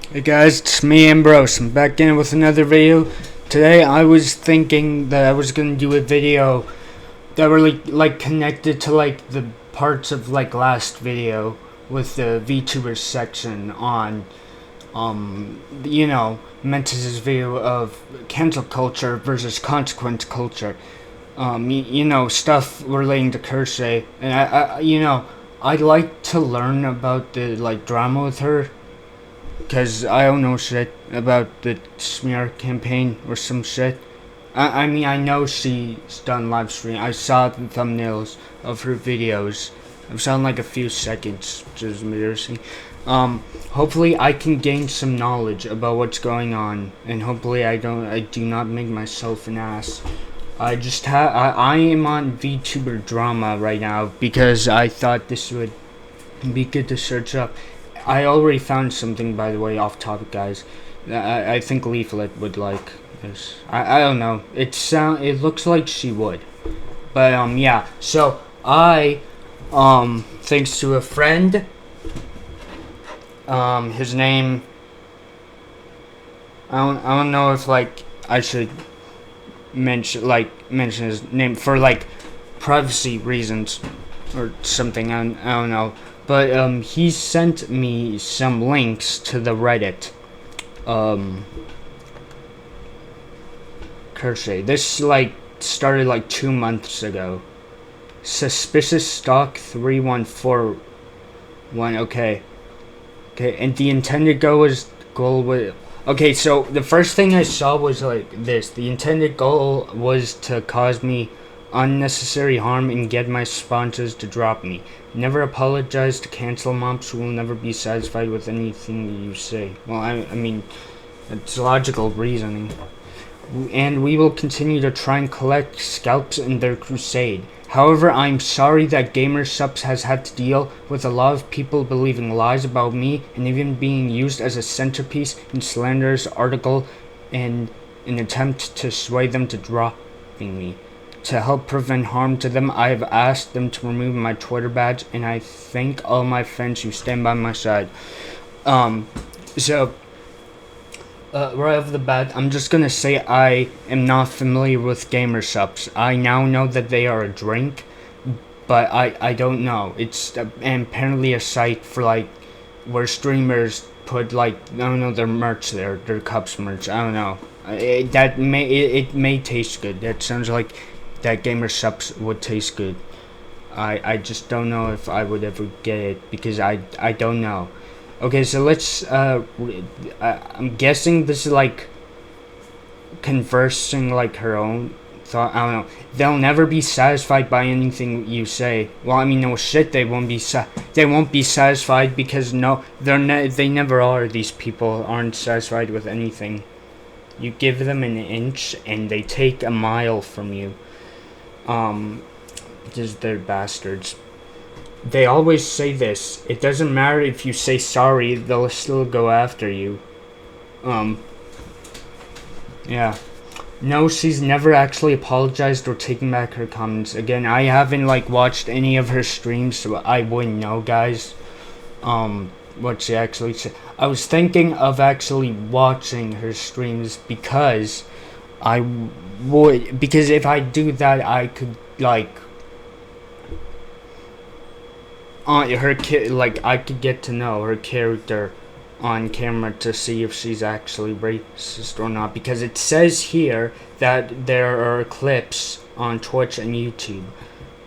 Hey guys, it's me Ambrose. I'm back in with another video. Today I was thinking that I was gonna do a video that were like connected to like the parts of like last video with the VTubers section on Mentis' view of cancel culture versus consequence culture. Stuff relating to Kirsche, and I'd like to learn about the like drama with her, because I don't know shit about the smear campaign or some shit. I mean, I know she's done live stream. I saw the thumbnails of her videos. I've saw in like a few seconds, which is embarrassing. Hopefully I can gain some knowledge about what's going on, and hopefully I do not make myself an ass. I am on VTuber drama right now because I thought this would be good to search up. I already found something, by the way, off topic, guys. I think Leaflet would like this. I don't know. It looks like she would. But yeah. So thanks to a friend, his name, I don't know if like I should mention his name for like privacy reasons or something. I don't know. But he sent me some links to the Reddit. Kirsche. This like started like 2 months ago. Suspicious stock 3141. Okay, and the intended goal was Okay, so the first thing I saw was like this. The intended goal was to cause me unnecessary harm and get my sponsors to drop me. Never apologize to cancel mobs who will never be satisfied with anything you say. Well, I mean, it's logical reasoning. And we will continue to try and collect scalps in their crusade. However, I'm sorry that GamerSupps has had to deal with a lot of people believing lies about me and even being used as a centerpiece in slanderous article in an attempt to sway them to dropping me. To help prevent harm to them, I have asked them to remove my Twitter badge, and I thank all my friends who stand by my side. Right off the bat, I'm just gonna say I am not familiar with GamerSupps. I now know that they are a drink, but I don't know. It's apparently a site for like where streamers put like I don't know their merch there, their cups merch. I don't know. It may taste good. That sounds like that GamerSupps would taste good. I just don't know if I would ever get it because I don't know. Okay, so let's I'm guessing this is like conversing like her own thought. I don't know. They'll never be satisfied by anything you say. Well, I mean, no shit. They won't be satisfied because they never are. These people aren't satisfied with anything. You give them an inch and they take a mile from you. Because they're bastards. They always say this. It doesn't matter if you say sorry, they'll still go after you. Yeah. No, she's never actually apologized or taken back her comments. Again, I haven't like watched any of her streams, so I wouldn't know, guys. What she actually said. I was thinking of actually watching her streams because because if I do that, I could like I could get to know her character on camera to see if she's actually racist or not, because it says here that there are clips on Twitch and YouTube,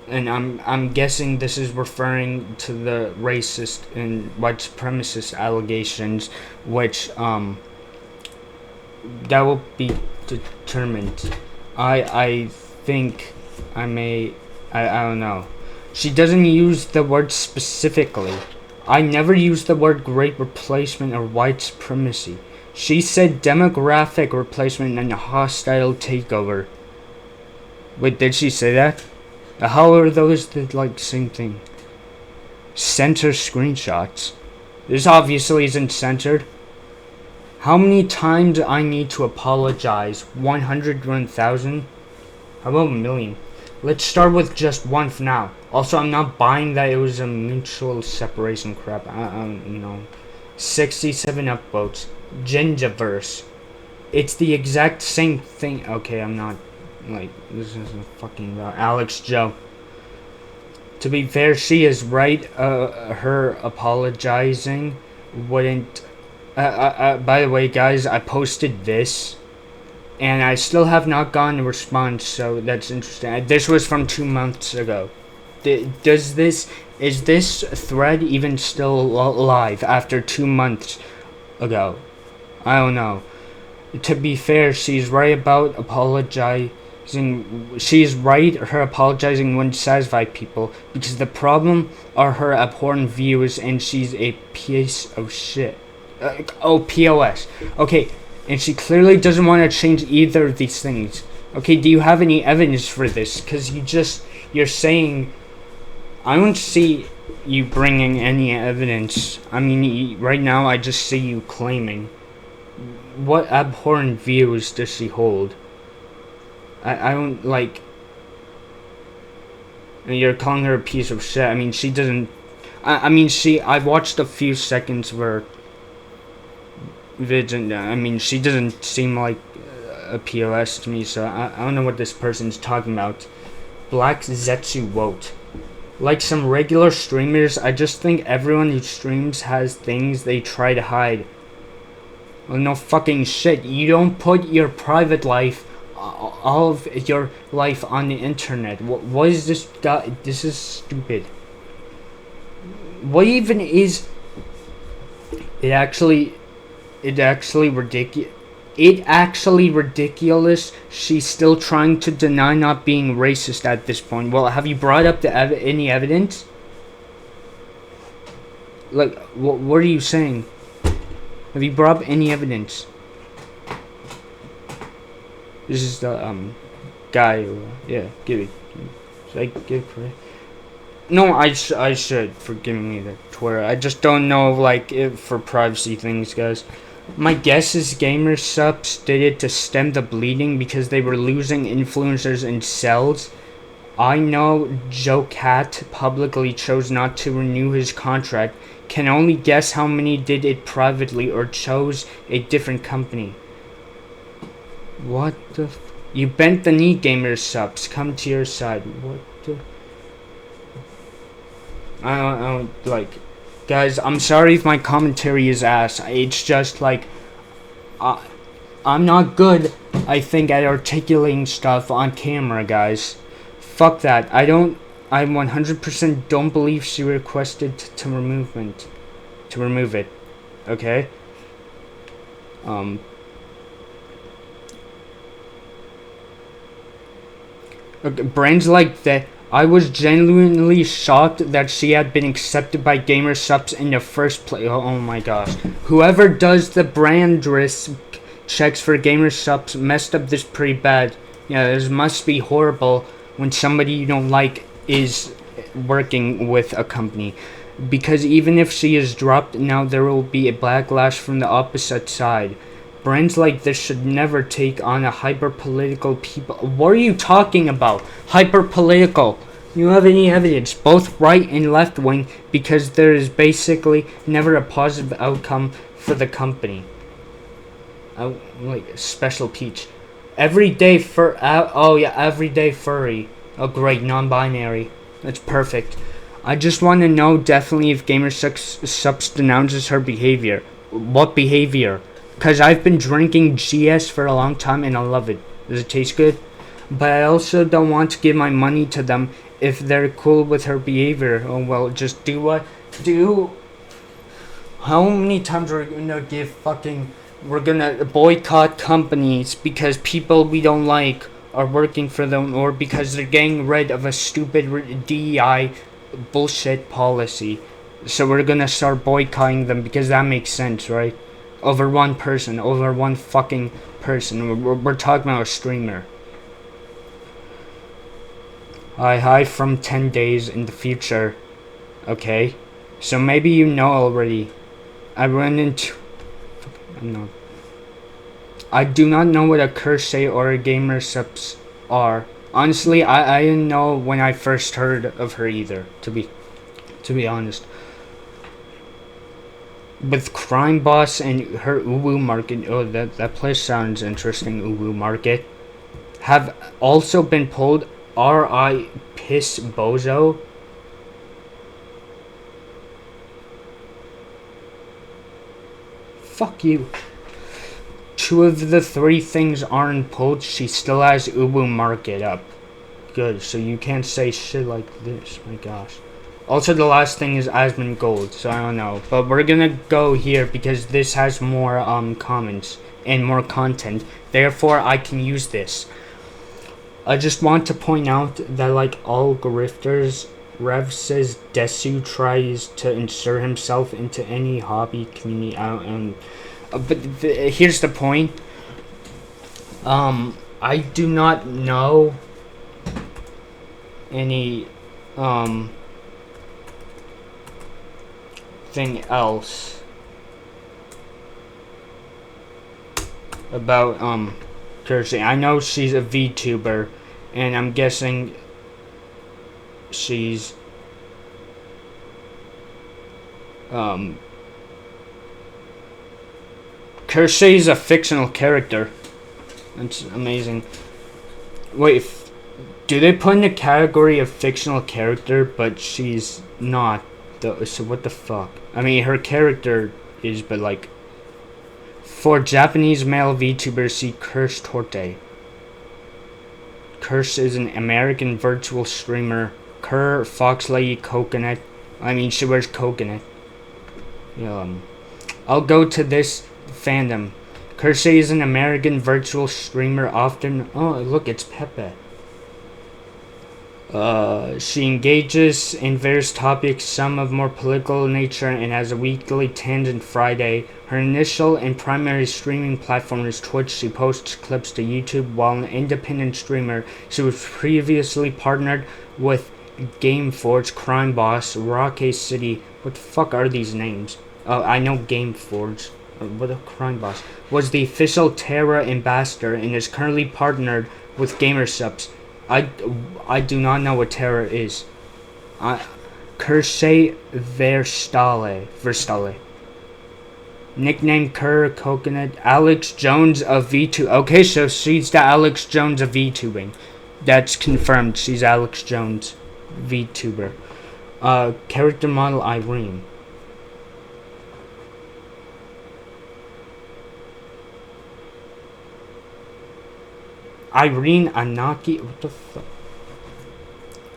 and I'm guessing this is referring to the racist and white supremacist allegations, which that will be determined. I think I don't know. She doesn't use the word specifically. I never used the word great replacement or white supremacy. She said demographic replacement and a hostile takeover. Wait, did she say that? How are those the same thing? Censor screenshots. This obviously isn't censored. How many times I need to apologize? 100, 1,000? How about a million? Let's start with just one for now. Also, I'm not buying that it was a mutual separation crap. I don't know. 67 upvotes. Gingiverse. It's the exact same thing. Okay, I'm not, like, this isn't fucking about Alex Joe. To be fair, she is right. Her apologizing wouldn't. By the way, guys, I posted this, and I still have not gotten a response, so that's interesting. This was from 2 months ago. Is this thread even still live after 2 months ago? I don't know. To be fair, she's right about apologizing. She's right. Her apologizing wouldn't satisfy people because the problem are her abhorrent views, and she's a piece of shit. POS. Okay, and she clearly doesn't want to change either of these things. Okay, do you have any evidence for this? Because you're saying. I don't see you bringing any evidence. I mean, right now I just see you claiming. What abhorrent views does she hold? I don't like. You're calling her a piece of shit. I mean, she doesn't. I watched a few seconds of her vids, and I mean, she doesn't seem like a POS to me, so I don't know what this person's talking about. Black Zetsu Wote. Like some regular streamers, I just think everyone who streams has things they try to hide. Well, no fucking shit. You don't put your private life, all of your life on the internet. What is this guy? This is stupid. What even is... It actually ridiculous. It actually ridiculous. She's still trying to deny not being racist at this point. Well, have you brought up any evidence? Like, what are you saying? Have you brought up any evidence? This is the guy. Yeah, give it. Should I give credit? No, I should for giving me the Twitter. I just don't know, like, for privacy things, guys. My guess is gamer subs did it to stem the bleeding because they were losing influencers and cells. I know Joe Cat publicly chose not to renew his contract. Can only guess how many did it privately or chose a different company. What the you bent the knee, gamer subs. Come to your side. What the... I don't like... Guys, I'm sorry if my commentary is ass. It's just like... I'm not good, I think, at articulating stuff on camera, guys. Fuck that. I 100% don't believe she requested to remove it. Okay? Okay, brands like that. I was genuinely shocked that she had been accepted by gamer subs in the first place. Oh my gosh. Whoever does the brand risk checks for gamer subs messed up this pretty bad. Yeah, this must be horrible when somebody you don't like is working with a company. Because even if she is dropped now, there will be a backlash from the opposite side. Brands like this should never take on a hyper-political people. What are you talking about? Hyper-political. You have any evidence, both right and left-wing, because there is basically never a positive outcome for the company. Like, Special Peach. Everyday everyday furry. Oh, great, non-binary. That's perfect. I just want to know definitely if gamer subs denounces her behavior. What behavior? Because I've been drinking GS for a long time and I love it. Does it taste good? But I also don't want to give my money to them if they're cool with her behavior. Oh well, just do what? How many times are we gonna we're gonna boycott companies because people we don't like are working for them, or because they're getting rid of a stupid DEI bullshit policy. So we're gonna start boycotting them because that makes sense, right? Over one fucking person. We're talking about a streamer. Hi from 10 days in the future. Okay? So maybe you know already. I do not know what a Kirsche or a gamer subs are. Honestly, I didn't know when I first heard of her either, to be honest. with Crime Boss and her Uwu Market. Oh, that place sounds interesting. Uwu Market have also been pulled. R.I. Piss Bozo. Fuck you. 2 of the 3 things aren't pulled. She still has Uwu Market up. Good, so you can't say shit like this. My gosh. Also, the last thing is Asmund Gold, so I don't know. But we're gonna go here because this has more comments and more content. Therefore, I can use this. I just want to point out that, like all grifters, Rev says Desu tries to insert himself into any hobby community. But here's the point. I do not know any thing else about Kirsche. I know she's a VTuber, and I'm guessing she's Kirsche is a fictional character. That's amazing. Wait, do they put in the category of fictional character, but she's not? So what the fuck? I mean, her character is, but like, for Japanese male VTubers, see Kirsche Torte. Kirsche is an American virtual streamer. Fox Lady Coconut. I mean, she wears coconut. I'll go to this fandom. Kirsche is an American virtual streamer, often. Oh, look, it's Pepe. She engages in various topics, some of more political nature, and has a weekly Tangent Friday. Her initial and primary streaming platform is Twitch. She posts clips to YouTube. While an independent streamer, she was previously partnered with Gameforge, Crime Boss, Rocket City. What the fuck are these names? I know Gameforge. What a Crime Boss. Was the official Terra ambassador and is currently partnered with Gamersubs. I do not know what Terra is. Kirsche Verstale. Nickname Coconut. Alex Jones of V2. Okay, so she's the Alex Jones of VTubing. That's confirmed. She's Alex Jones, VTuber. Character model Irene. Irene Anaki. What the fuck?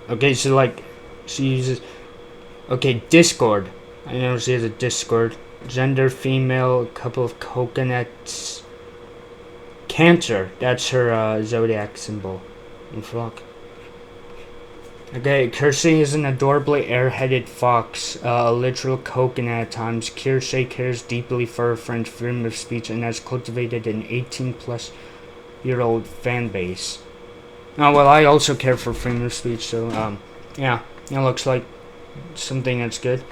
Okay, so like, she uses. Okay, Discord. I know she has a Discord. Gender female, couple of coconuts. Cancer. That's her zodiac symbol. And fuck. Okay, Kirsche is an adorably airheaded fox, a literal coconut at times. Kirsche cares deeply for her friend's freedom of speech and has cultivated an 18-plus-year-old fan base. Oh, well, I also care for freedom of speech, so, yeah, it looks like something that's good.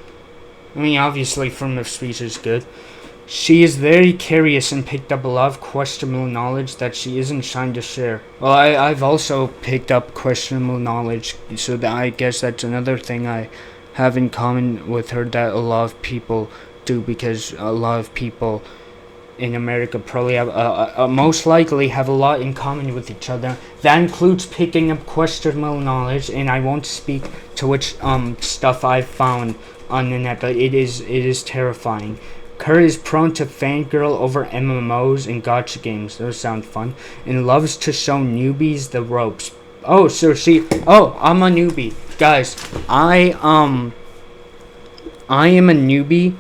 I mean, obviously, freedom of speech is good. She is very curious and picked up a lot of questionable knowledge that she isn't shy to share. Well, I've also picked up questionable knowledge, so that I guess that's another thing I have in common with her that a lot of people do, because a lot of people in America probably have, most likely have a lot in common with each other. That includes picking up questionable knowledge, and I won't speak to which stuff I've found on the net, but it is terrifying. Kerr is prone to fangirl over MMOs and gacha games. Those sound fun. And loves to show newbies the ropes. Oh, so I'm a newbie. Guys, I am a newbie.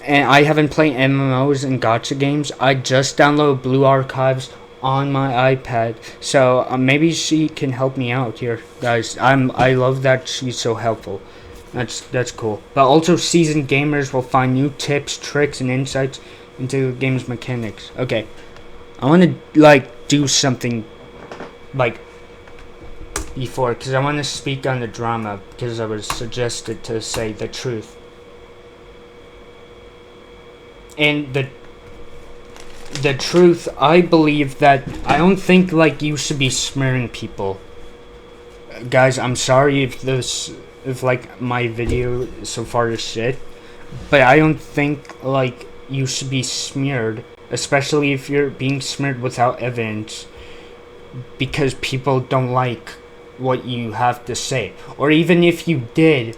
And I haven't played MMOs and gacha games. I just downloaded Blue Archives on my iPad. So maybe she can help me out here, guys. I love that she's so helpful. That's cool. But also, seasoned gamers will find new tips, tricks, and insights into the game's mechanics. Okay, I want to do something before, because I want to speak on the drama, because I was suggested to say the truth. And the truth, I believe that I don't think you should be smearing people. Guys, I'm sorry if my video so far is shit, but I don't think like you should be smeared, especially if you're being smeared without evidence, because people don't like what you have to say. Or even if you did,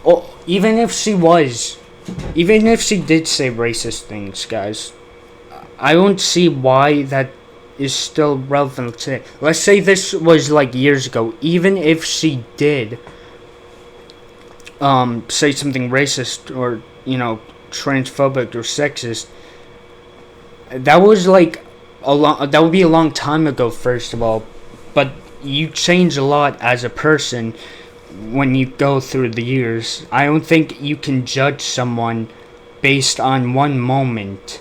or even if she did say racist things, guys, I don't see why that is still relevant today. Let's say this was like years ago. Even if she did say something racist or, transphobic or sexist, that was like that would be a long time ago, first of all. But you change a lot as a person when you go through the years. I don't think you can judge someone based on one moment.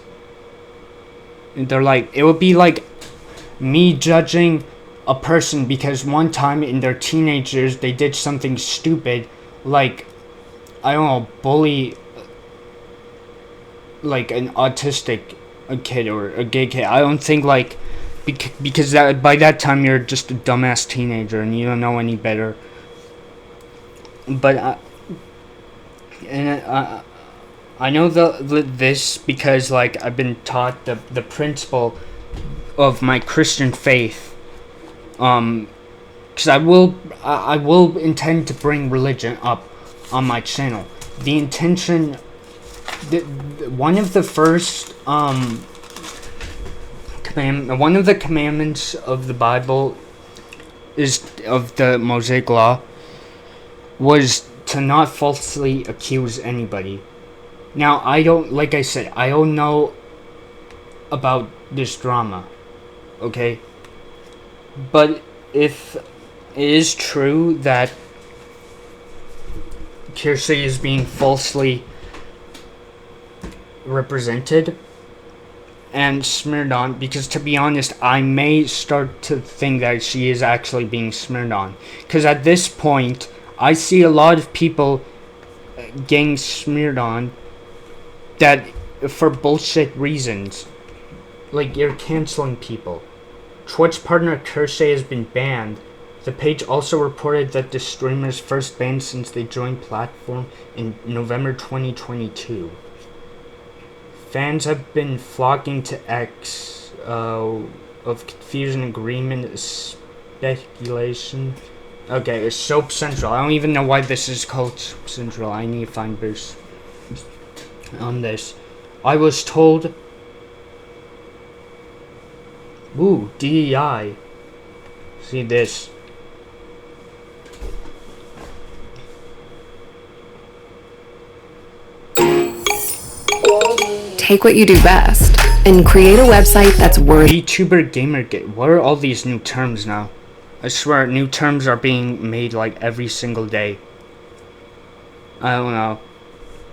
It would be like me judging a person because one time in their teenage years they did something stupid, like, I don't know, bully like an autistic kid or a gay kid. I don't think like because that by that time you're just a dumbass teenager and you don't know any better. But I know this because like I've been taught the principle of my Christian faith. Because I will intend to bring religion up on my channel. The intention, one of the first one of the commandments of the Bible of the Mosaic Law was to not falsely accuse anybody. Now, I don't know about this drama, okay? But if it is true that Kirsche is being falsely represented and smeared on, because to be honest, I may start to think that she is actually being smeared on. Because at this point, I see a lot of people getting smeared on that for bullshit reasons. Like, you're canceling people. Twitch partner Kirsche has been banned. The page also reported that the streamer's first ban since they joined platform in November 2022. Fans have been flocking to X of confusion, agreement, speculation. Okay, it's Soap Central. I don't even know why this is called Soap Central. I need to find this on this. I was told. Ooh, DEI. See this. Take what you do best and create a website that's worthy. VTuber Gamergate. What are all these new terms now? I swear, new terms are being made like every single day. I don't know.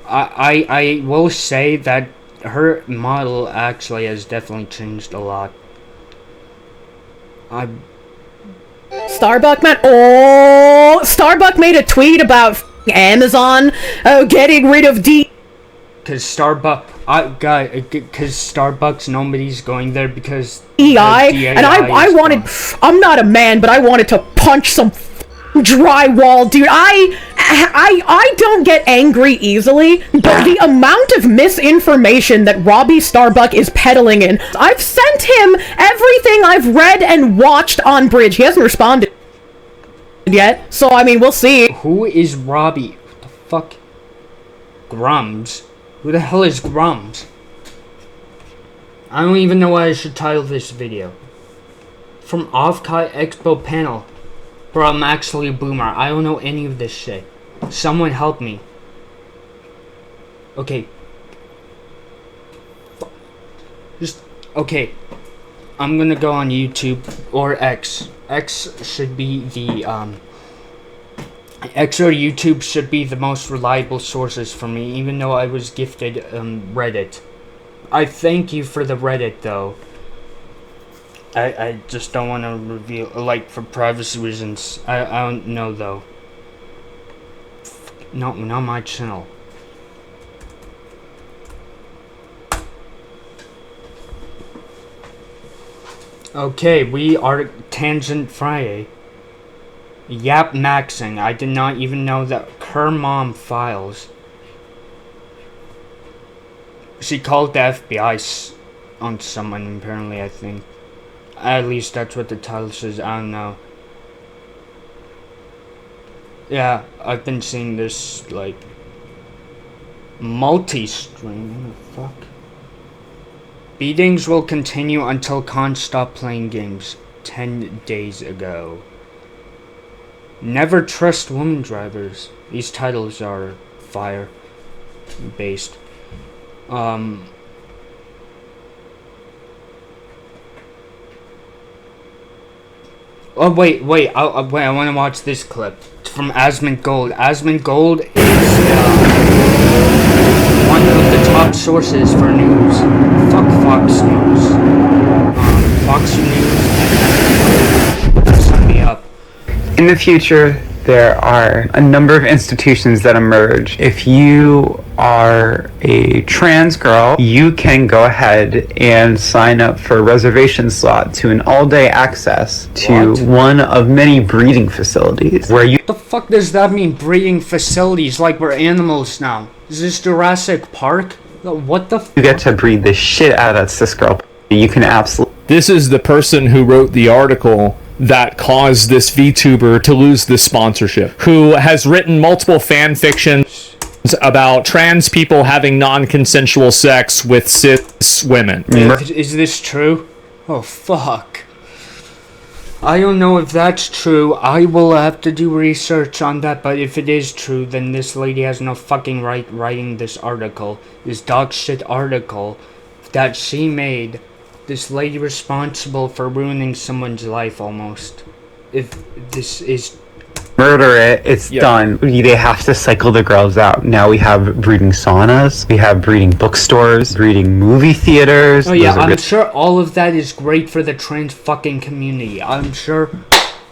I will say that her model actually has definitely changed a lot. Starbuck made a tweet about Amazon getting rid of Cause Starbucks, nobody's going there because DEI, and I wanted. I'm not a man, but I wanted to punch some drywall, dude. I don't get angry easily, but the amount of misinformation that Robbie Starbuck is peddling in, I've sent him everything I've read and watched on Bridge. He hasn't responded yet, so I mean, we'll see. Who is Robbie? What the fuck? Grums? Who the hell is Grums? I don't even know what I should title this video. From Offkai Expo panel. Bro, I'm actually a boomer. I don't know any of this shit. Someone help me. Okay. Okay. I'm gonna go on YouTube or X. X should be the, X or YouTube should be the most reliable sources for me, even though I was gifted Reddit. I thank you for the Reddit, though. I just don't want to reveal, like, for privacy reasons. I don't know, though. No, not my channel. Okay, we are Tangent Friday. Yap maxing. I did not even know that her mom files. She called the FBI on someone, apparently, I think. At least that's what the title says, I don't know. Yeah, I've been seeing this, like, multi-stream. What the fuck? Beatings will continue until cons stop playing games. 10 days ago. Never trust women drivers. These titles are fire based. Oh wait, I want to watch this clip. It's from Asmund Gold. Asmund Gold is one of the top sources for news. Fuck Fox News. Fox News and sign me up. In the future, there are a number of institutions that emerge. If you are a trans girl, you can go ahead and sign up for a reservation slot to an all-day access to one of many breeding facilities where you... What the fuck does that mean, breeding facilities? Like we're animals now. Is this Jurassic Park? What the fuck? You get to breed the shit out of that cis girl. You can absolutely... This is the person who wrote the article that caused this VTuber to lose this sponsorship, who has written multiple fan fictions about trans people having non-consensual sex with cis women. Is this true? Oh, fuck. I don't know if that's true. I will have to do research on that, but if it is true, then this lady has no fucking right writing this article. This dog shit article that she made. This lady responsible for ruining someone's life almost. If this is... Murder it, it's done. They have to cycle the girls out. Now we have breeding saunas, we have breeding bookstores, breeding movie theaters. Oh yeah, I'm sure all of that is great for the trans fucking community. I'm sure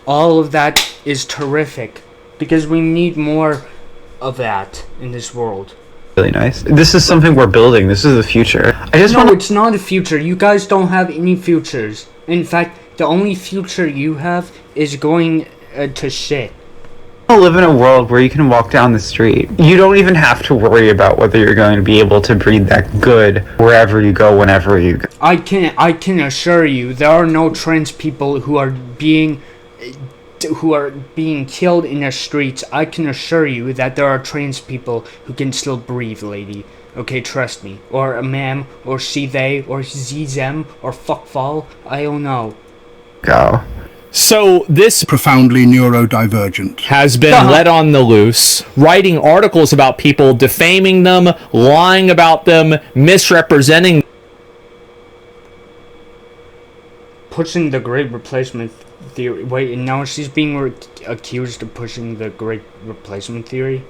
all of that is terrific. Because we need more of that in this world. Really nice. This is something we're building. This is the future. It's not a future. You guys don't have any futures. In fact, the only future you have is going to shit. I live in a world where you can walk down the street. You don't even have to worry about whether you're going to be able to breed that good wherever you go, whenever you go. I can assure you, there are no trans people who are being killed in the streets. I can assure you that there are trans people who can still breathe, lady. Okay, trust me. Or ma'am, or she, they, or ze, them, or fuck fall. I don't know. Go. So this profoundly neurodivergent has been let on the loose, writing articles about people, defaming them, lying about them, misrepresenting. Pushing the Great Replacement Theory. Wait, and now she's being accused of pushing the Great Replacement Theory?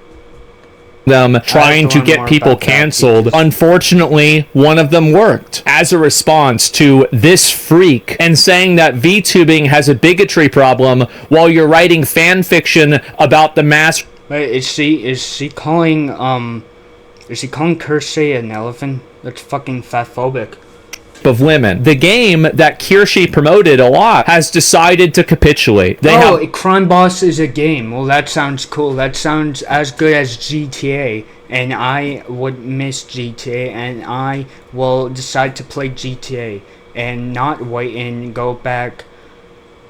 Them trying to get people canceled. Unfortunately, one of them worked as a response to this freak and saying that VTubing has a bigotry problem while you're writing fan fiction about the mass. Wait, is she calling Kirsche an elephant? That's fucking fatphobic. Of women. The game that Kirsche promoted a lot has decided to capitulate. Crime Boss is a game. Well, that sounds cool. That sounds as good as GTA. And I would miss GTA. And I will decide to play GTA. And not wait and go back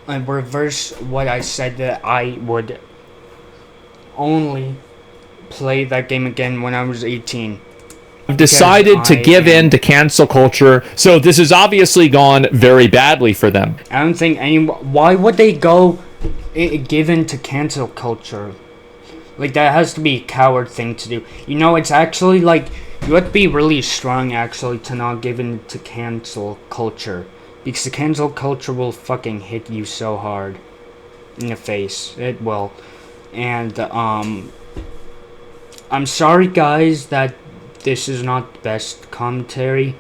and reverse what I said that I would only play that game again when I was 18. Decided to give in to cancel culture, so this has obviously gone very badly for them. I don't think why would they give in to cancel culture? Like, that has to be a coward thing to do. You know, it's actually like, you have to be really strong actually to not give in to cancel culture. Because the cancel culture will fucking hit you so hard in the face. It will. And I'm sorry guys that this is not the best commentary.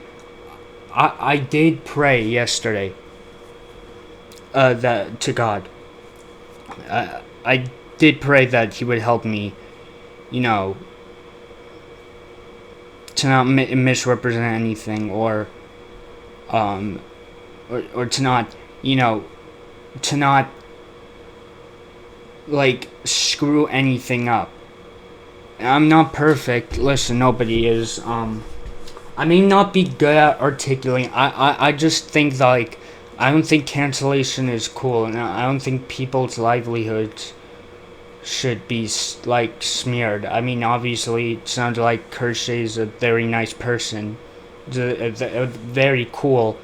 I did pray yesterday that to God. I did pray that He would help me, you know, to not misrepresent anything or to not, you know, to not like screw anything up. I'm not perfect. Listen, nobody is. I may not be good at articulating. I just think like I don't think cancellation is cool, and I don't think people's livelihoods should be like smeared. I mean, obviously, it sounds like Kirsche is a very nice person, a very cool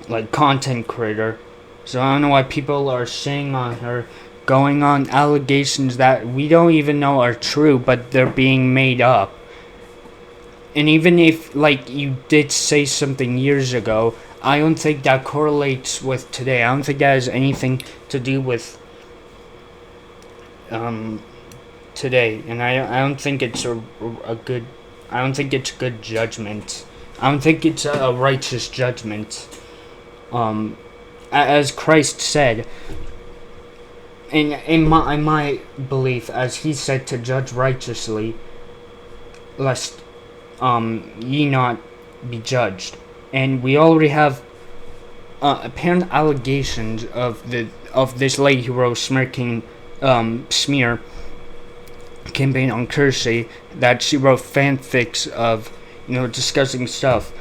like content creator. So I don't know why people are shitting on her, going on allegations that we don't even know are true, but they're being made up. And even if, like, you did say something years ago, I don't think that correlates with today. I don't think that has anything to do with today. And I don't think it's a good, I don't think it's good judgment. I don't think it's a righteous judgment. As Christ said, in my belief, as he said, to judge righteously, lest ye not be judged. And we already have apparent allegations of this lady who wrote smear campaign on Kirsche, that she wrote fanfics of disgusting stuff.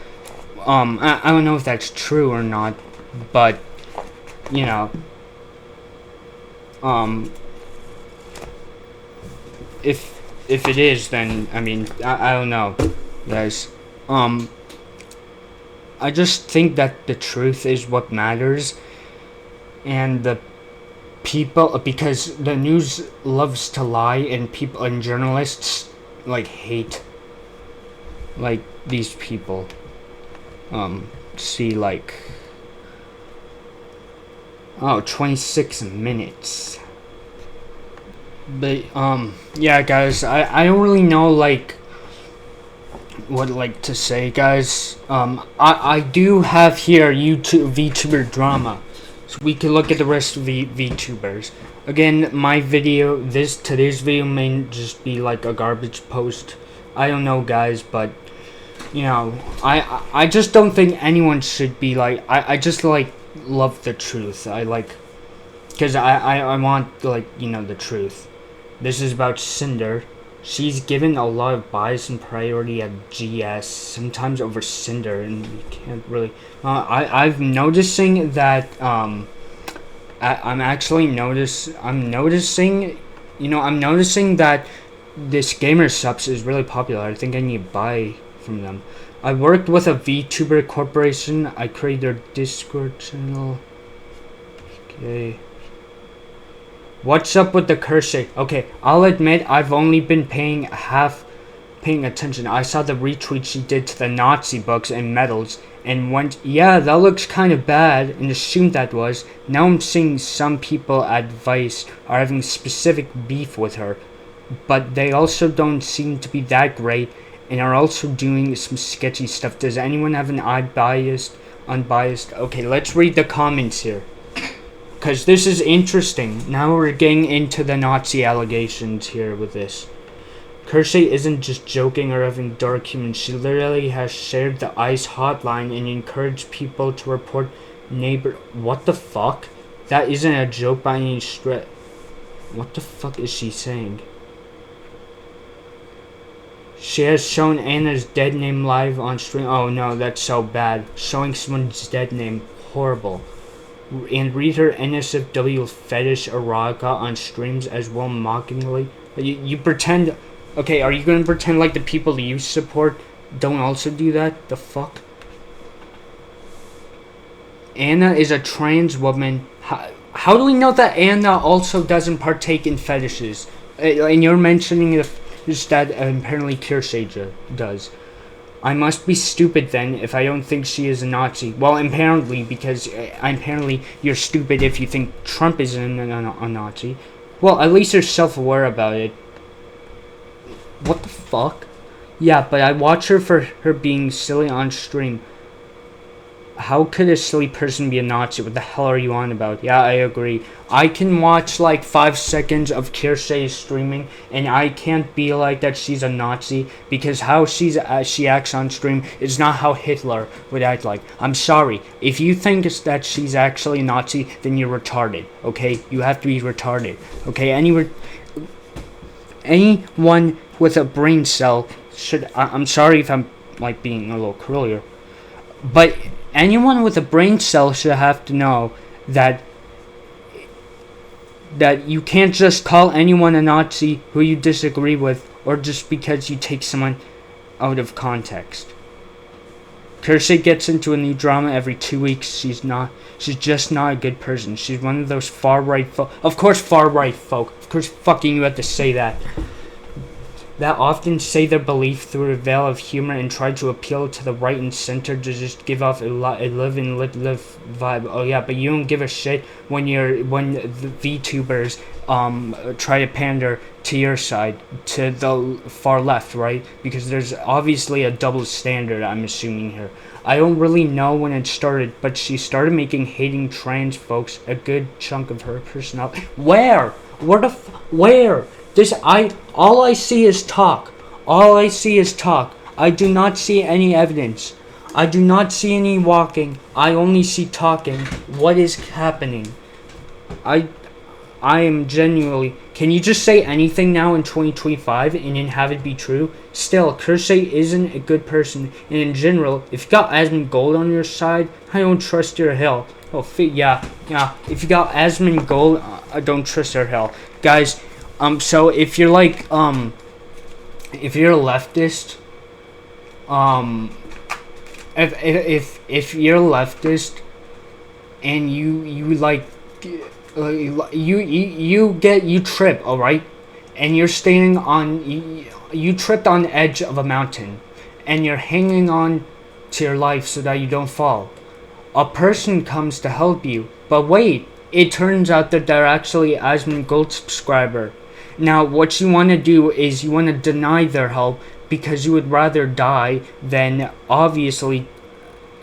I don't know if that's true or not, but if it is, then I mean I don't know, guys. I just think that the truth is what matters, and the people, because the news loves to lie, and people and journalists like hate like these people. See, like, 26 minutes. But yeah, guys, I don't really know like what to say, guys. I do have here VTuber drama, so we can look at the rest of the VTubers. Again, my video, today's video may just be like a garbage post. I don't know, guys, but I just don't think anyone should be like, I just like love the truth. I like, because I want like the truth. This is about Cinder. She's given a lot of bias and priority at GS, sometimes over Cinder, and you can't really. I'm noticing that. I'm noticing that this gamer subs is really popular. I think I need to buy from them. I worked with a VTuber corporation. I created their Discord channel. Okay. What's up with the Kirsche? Okay, I'll admit I've only been paying attention. I saw the retweet she did to the Nazi books and medals and went, yeah, that looks kind of bad, and assumed that was. Now I'm seeing some people at Vice are having specific beef with her, but they also don't seem to be that great and are also doing some sketchy stuff. Does anyone have an unbiased? Okay, let's read the comments here, because this is interesting. Now we're getting into the Nazi allegations here with this. Kirsche isn't just joking or having dark humor. She literally has shared the ICE hotline and encouraged people to report neighbor. What the fuck? That isn't a joke by any stretch. What the fuck is she saying? She has shown Anna's dead name live on stream. Oh no, that's so bad. Showing someone's dead name. Horrible. And read her NSFW fetish erotica on streams as well, mockingly. You pretend. Okay, are you gonna pretend like the people you support don't also do that? The fuck? Anna is a trans woman. How do we know that Anna also doesn't partake in fetishes? And you're mentioning that apparently Kirsche does. I must be stupid then if I don't think she is a Nazi. Well, apparently, because apparently you're stupid if you think Trump is a Nazi. Well, at least you're self-aware about it. What the fuck? Yeah, but I watch her for her being silly on stream. How could a silly person be a Nazi? What the hell are you on about? Yeah, I agree. I can watch like 5 seconds of Kirsche streaming, and I can't be like that she's a Nazi, because how she acts on stream is not how Hitler would act like. I'm sorry. If you think that she's actually a Nazi, then you're retarded. Okay, you have to be retarded. Okay, anyone with a brain cell should. I'm sorry if I'm like being a little crueler. But anyone with a brain cell should have to know that you can't just call anyone a Nazi who you disagree with, or just because you take someone out of context. Kirsche gets into a new drama every 2 weeks. She's just not a good person. She's one of those far-right folk. Of course, far-right folk. Of course, fucking you have to say that. That often say their belief through a veil of humor and try to appeal to the right and center to just give off a live and let live vibe. Oh yeah, but you don't give a shit when the VTubers try to pander to your side, to the far left, right? Because there's obviously a double standard, I'm assuming here. I don't really know when it started, but she started making hating trans folks a good chunk of her personality. Where? Where? All I see is talk. All I see is talk. I do not see any evidence. I do not see any walking. I only see talking. What is happening? I am genuinely... Can you just say anything now in 2025 and then have it be true? Still, Kirsche isn't a good person. And in general, if you got Asmund Gold on your side, I don't trust your hell. Oh, yeah. If you got Asmund Gold, I don't trust your hell. Guys... So if you're like, if you're a leftist, if you're a leftist, and you trip, alright, and you're standing on, you tripped on the edge of a mountain, and you're hanging on to your life so that you don't fall. A person comes to help you, but wait, it turns out that they're actually Asmund Gold subscriber. Now, what you want to do is you want to deny their help because you would rather die than obviously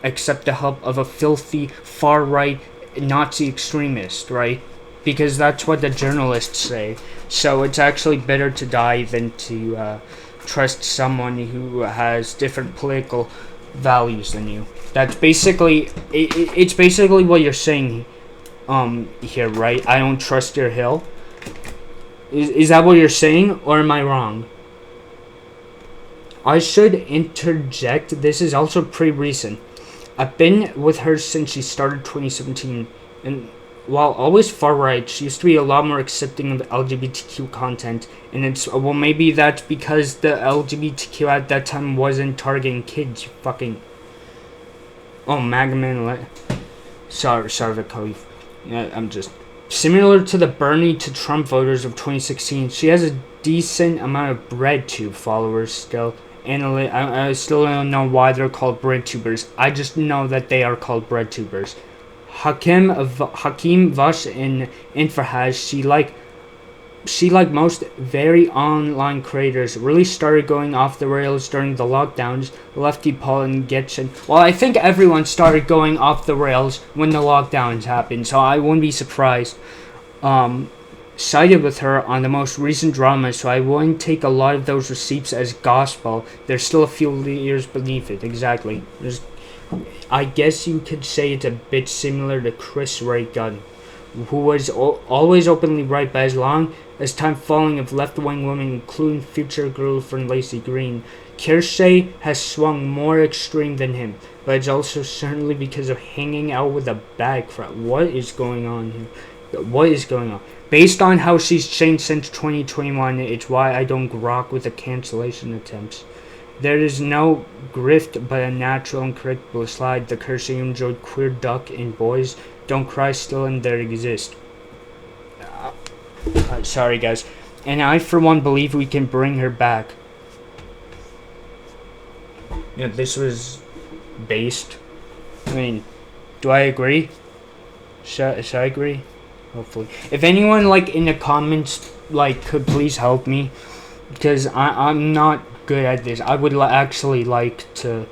accept the help of a filthy, far-right Nazi extremist, right? Because that's what the journalists say. So it's actually better to die than to trust someone who has different political values than you. That's basically, it's basically what you're saying here, right? I don't trust your hill. Is that what you're saying, or am I wrong? I should interject, this is also pretty recent. I've been with her since she started 2017, and while always far right, she used to be a lot more accepting of LGBTQ content, and well, maybe that's because the LGBTQ at that time wasn't targeting kids, you fucking... Oh, Magaman, sorry, Vicali. Yeah, I'm just... Similar to the Bernie to Trump voters of 2016, she has a decent amount of BreadTube followers still. And I still don't know why they're called BreadTubers. I just know that they are called BreadTubers. Hakim Vash and Farhaj, she like most very online creators, really started going off the rails during the lockdowns. Lefty Paul and Getchen. Well, I think everyone started going off the rails when the lockdowns happened, so I wouldn't be surprised. Sided with her on the most recent drama, so I wouldn't take a lot of those receipts as gospel. There's still a few years beneath it, exactly. I guess you could say it's a bit similar to Chris Ray Gunn, who was always openly right, but as long as time falling of left-wing women, including future girlfriend Lacey Green, Kirsche has swung more extreme than him, but it's also certainly because of hanging out with a bad crowd. What is going on here? What is going on? Based on how she's changed since 2021, it's why I don't grok with the cancellation attempts. There is no grift, but a natural and correctable slide. The Kirsche enjoyed queer duck and boys don't cry still and there exist. Sorry guys. And I for one believe we can bring her back. Yeah, this was based. I mean, do I agree? Should I agree? Hopefully. If anyone like in the comments like could please help me, because I'm not good at this. I would actually like to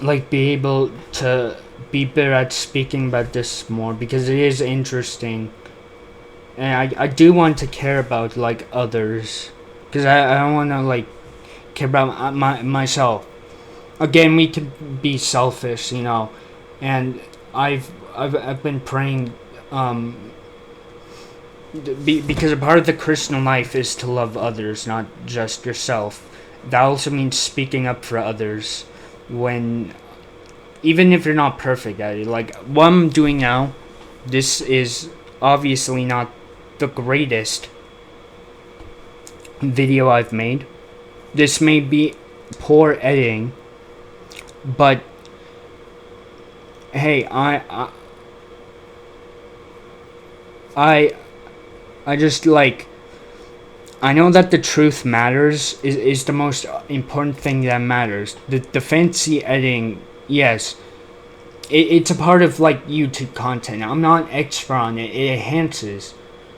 be able to be better at speaking about this more, because it is interesting, and I do want to care about like others, because I don't want to like care about myself. Again, we can be selfish, you know, and I've been praying because a part of the Christian life is to love others, not just yourself. that also means speaking up for others when, even if you're not perfect at it. Like what I'm doing now, this is obviously not the greatest video I've made. This may be poor editing, but hey, I just like, I know that the truth matters, is the most important thing that matters. The fancy editing, yes, it's a part of like YouTube content. I'm not an expert on it. It enhances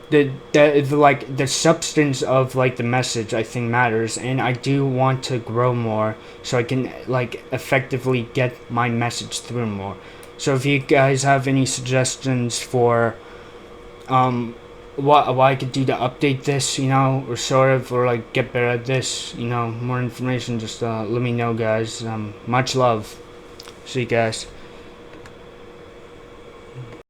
the substance of like the message. I think matters, and I do want to grow more so I can like effectively get my message through more. So if you guys have any suggestions for what I could do to update this, or sort of, or like get better at this, more information, just let me know, guys. Much love. See you guys.